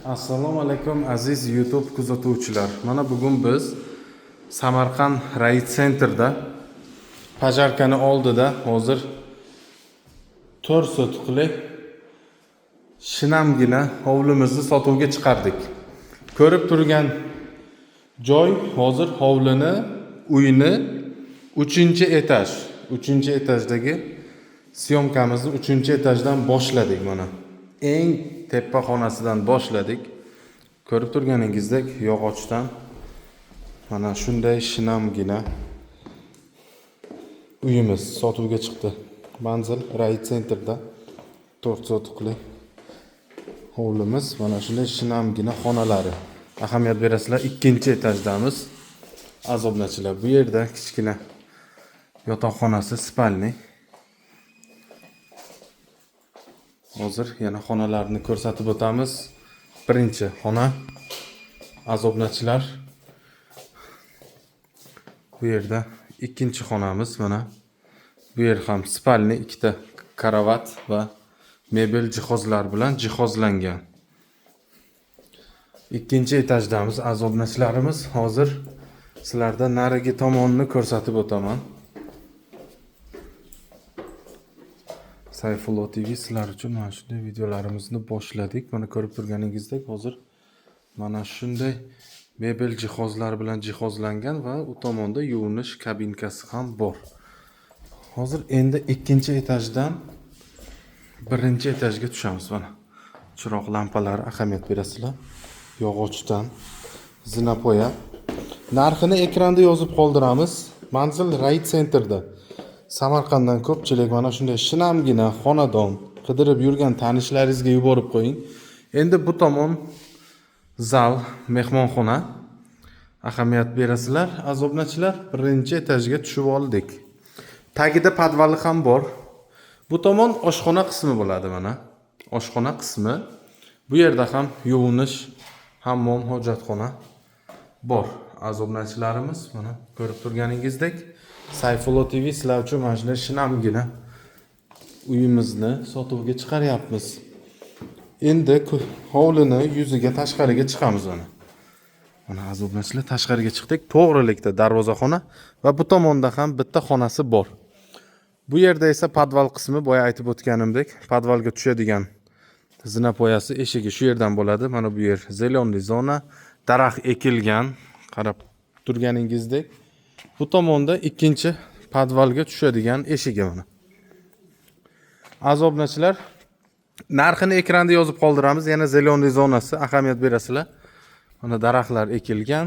Assalomu alaykum aziz YouTube kuzatuvchilar. Mana bugun biz Samarqand Rayit Centerda pajarkani oldida hozir 4 sotiqli shinamgina hovlimizni sotuvga chiqardik. Ko'rib turgan joy hozir hovlini, uyni 3-etaj, 3-etajdagi syomkamizni 3-etajdan boshladik mana. Eng tepa xonasidan boshladik. Ko'rib turganingizdek yog'ochdan mana shunday shinamgina uyimiz sotuvga chiqdi. Manzil Rayit Centerda 4 sotiqli hovlimiz, mana shunday shinamgina xonalari. Ahamiyat berasizlar, 2-etajdamiz. Azobnachilar, bu yerda kichkina yotoqxonasi, spalni. Hozir yana xonalarni ko'rsatib o'tamiz. Birinchi xona azobnachilar. Bu yerda ikkinchi xonamiz mana. Bu yer ham spalni, ikkita karavot va mebel jihozlar bilan jihozlangan. 2-etajdamiz azobnachilarimiz. Hozir sizlarga narigi tomonni ko'rsatib o'taman. Sayfullo TV sizlar uchun mana shunday videolarimizni boshladik. Mana ko'rib turganingizdek hozir mana shunday mebel jihozlar bilan jihozlangan va u tomonda yuvinish kabinkasi ham bor. Hozir endi 2-etajdan 1-etajga tushamiz mana. Chiroq lampalari ahamiyat berasizlar. Yog'ochdan zinapoya. Narxini ekranda yozib qoldiramiz. Manzil Rayit Centerda. Samarqanddan ko'pchilik mana shunday shinamgina xonadon qidirib yurgan tanishlaringizga yuborib qo'ying. Endi bu tomon zal, mehmonxona. Ahamiyat berasizlar, azobnachilar. 1-etajga tushib oldik. Tagida podvali ham bor. Bu tomon oshxona qismi bo'ladi mana. Oshxona qismi. Bu yerda ham yuvinish, hammom, hojatxona bor. Azobnachilarimiz mana ko'rib turganingizdek Sayfullo TV sizlar uchun mana shunday shinamgina uyimizni sotuvga chiqaryapmiz. Endi hovlini yuziga tashqariga chiqamiz mana. Mana azobnachilar, tashqariga chiqdik. To'g'rilikda darvozaxona va bu tomonda ham bitta xonasi bor. Bu yerda esa podval qismi, boya aytib o'tganimdek, podvalga tushadigan zinapoyasi, eshigi shu yerdan bo'ladi. Mana bu yer zelonli zona, daraxt ekilgan. Qarab turganingizdek, bu tomonda ikkinchi podvalga tushadigan eshigi mana. Azobnachilar, narxini ekranda yozib qoldiramiz. Yana zelonli zonasi, ahamiyat berasizlar. Mana daraxtlar ekilgan.